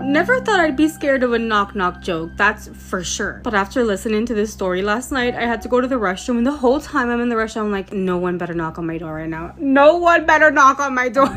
never thought I'd be scared of a knock-knock joke, that's for sure. But after listening to this story last night, I had to go to the restroom, and the whole time I'm in the restroom, I'm like, no one better knock on my door right now. No one better knock on my door.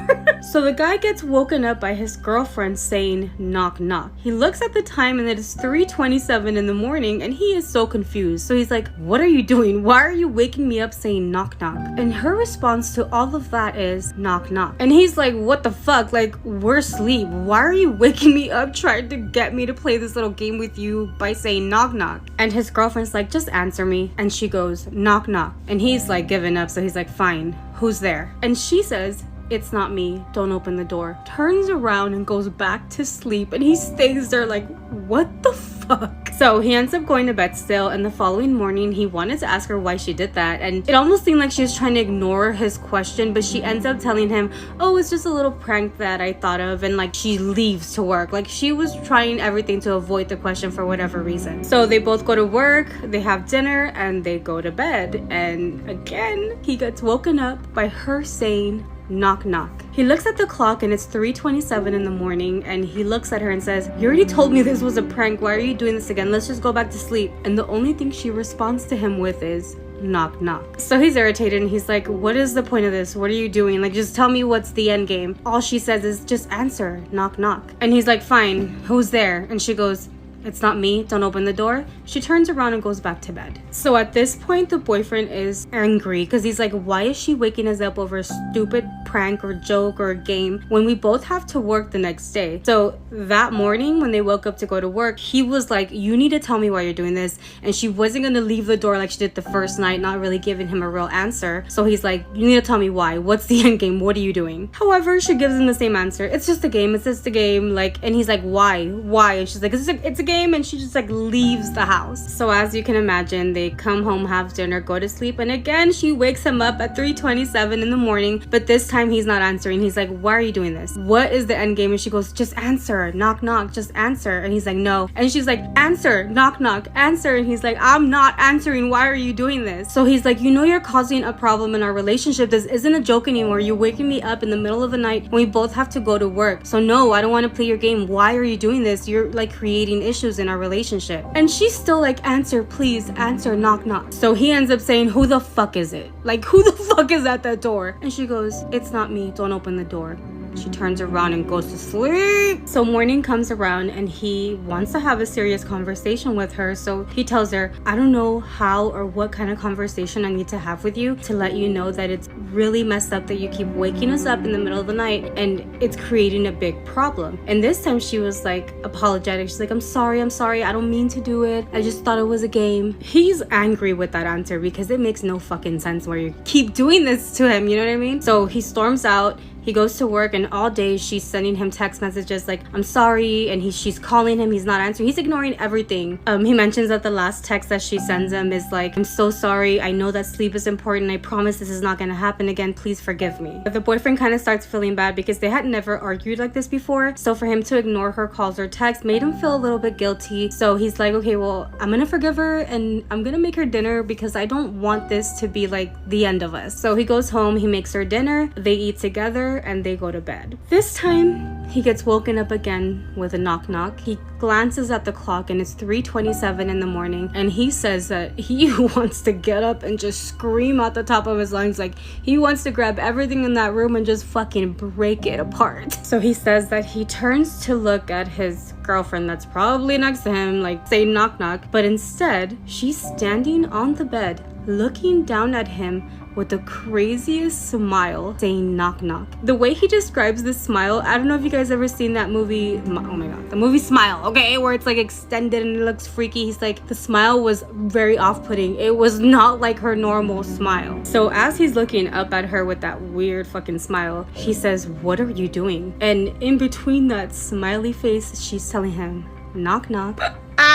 So the guy gets woken up by his girlfriend saying knock knock. He looks at the time and it is 3:27 in the morning, and he is so confused. So he's like, what are you doing? Why are you waking me up saying knock knock? And her response to all of that is knock knock. And he's like, what the fuck? Like, we're asleep. Why are you waking me up trying to get me to play this little game with you by saying knock knock? And his girlfriend's like, just answer me. And she goes, knock knock. And he's like giving up. So he's like, fine, who's there? And she says, it's not me, don't open the door. Turns around and goes back to sleep, and he stays there like, what the fuck? So he ends up going to bed still, and the following morning he wanted to ask her why she did that, and it almost seemed like she was trying to ignore his question, but she ends up telling him, oh, it's just a little prank that I thought of, and like she leaves to work. Like she was trying everything to avoid the question for whatever reason. So they both go to work, they have dinner, and they go to bed, and again he gets woken up by her saying knock knock. He looks at the clock and it's 3:27 in the morning, and he looks at her and says, you already told me this was a prank, why are you doing this again? Let's just go back to sleep. And the only thing she responds to him with is knock knock. So he's irritated and he's like, what is the point of this? What are you doing? Like, just tell me what's the end game. All she says is just answer, knock knock. And he's like, fine, who's there? And she goes, it's not me, don't open the door. She turns around and goes back to bed. So at this point, the boyfriend is angry because he's like, why is she waking us up over a stupid prank or joke or a game when we both have to work the next day? So that morning when they woke up to go to work, he was like, you need to tell me why you're doing this. And she wasn't going to leave the door like she did the first night, not really giving him a real answer. So he's like, you need to tell me why. What's the end game? What are you doing? However, she gives him the same answer. It's just a game. It's just a game. Like, and he's like, why? And she's like, it's a game. And she just like leaves the house. So as you can imagine, they come home, have dinner, go to sleep, and again she wakes him up at 3:27 in the morning, but this time he's not answering. He's like, why are you doing this? What is the end game? And she goes, just answer, knock knock, just answer. And he's like, no. And she's like, answer, knock knock, answer. And he's like, I'm not answering, why are you doing this? So he's like, you know, you're causing a problem in our relationship. This isn't a joke anymore. You're waking me up in the middle of the night when we both have to go to work. So no, I don't want to play your game. Why are you doing this? You're like creating issues in our relationship. And she's still like, answer, please, answer, knock knock. So he ends up saying, who the fuck is it? Like, who the fuck is at that door? And she goes, it's not me, don't open the door. She turns around and goes to sleep. So morning comes around and he wants to have a serious conversation with her. So he tells her, I don't know how or what kind of conversation I need to have with you to let you know that it's really messed up that you keep waking us up in the middle of the night and it's creating a big problem. And this time she was like apologetic. She's like, I'm sorry, I don't mean to do it. I just thought it was a game. He's angry with that answer because it makes no fucking sense where you keep doing this to him, you know what I mean? So he storms out. He goes to work and all day she's sending him text messages like, I'm sorry, and she's calling him, he's not answering. He's ignoring everything. He mentions that the last text that she sends him is like, I'm so sorry, I know that sleep is important, I promise this is not gonna happen again, please forgive me. But the boyfriend kind of starts feeling bad because they had never argued like this before, so for him to ignore her calls or texts made him feel a little bit guilty. So he's like, okay, well, I'm gonna forgive her and I'm gonna make her dinner because I don't want this to be like the end of us. So he goes home, he makes her dinner, they eat together, and they go to bed. This time he gets woken up again with a knock knock. He glances at the clock and it's 3:27 in the morning, and he says that he wants to get up and just scream at the top of his lungs. Like, he wants to grab everything in that room and just fucking break it apart. So he says that he turns to look at his girlfriend that's probably next to him, like say knock knock, but instead she's standing on the bed looking down at him with the craziest smile saying knock knock. The way he describes this smile, I don't know if you guys ever seen that movie, oh my god, the movie Smile, okay, where it's like extended and it looks freaky. He's like, the smile was very off-putting. It was not like her normal smile. So as he's looking up at her with that weird fucking smile, he says, what are you doing? And in between that smiley face, she's telling him, knock knock.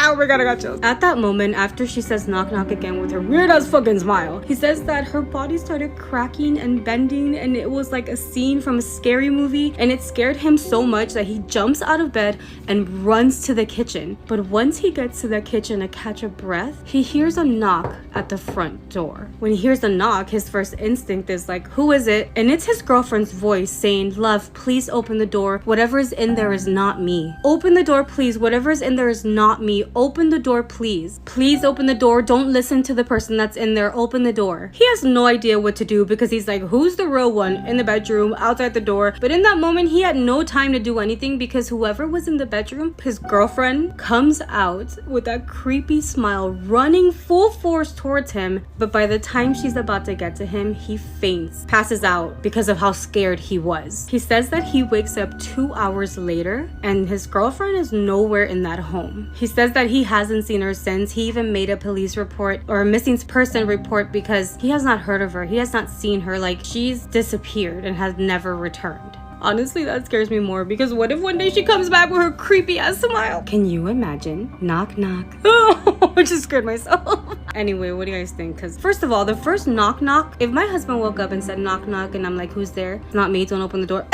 Oh my god, I got chills. At that moment, after she says knock knock again with her weird ass fucking smile, he says that her body started cracking and bending, and it was like a scene from a scary movie, and it scared him so much that he jumps out of bed and runs to the kitchen. But once he gets to the kitchen to catch a breath, he hears a knock at the front door. When he hears the knock, his first instinct is like, who is it? And it's his girlfriend's voice saying, love, please open the door. Whatever is in there is not me. Open the door, please. Whatever is in there is not me. Open the door, please. Please open the door. Don't listen to the person that's in there. Open the door. He has no idea what to do because he's like, who's the real one in the bedroom, outside the door? But in that moment, he had no time to do anything because whoever was in the bedroom, his girlfriend, comes out with that creepy smile, running full force towards him. But by the time she's about to get to him, he faints, passes out because of how scared he was. He says that he wakes up 2 hours later and his girlfriend is nowhere in that home. He says that he hasn't seen her since. He even made a police report or a missing person report because he has not heard of her. He has not seen her. Like, she's disappeared and has never returned. Honestly, that scares me more because what if one day she comes back with her creepy ass smile? Can you imagine? Knock knock. Oh, I just scared myself. Anyway, what do you guys think? Because first of all, the first knock knock, if my husband woke up and said knock knock and I'm like, who's there? It's not me, don't open the door.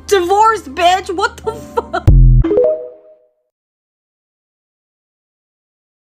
Divorced, bitch. What the fuck?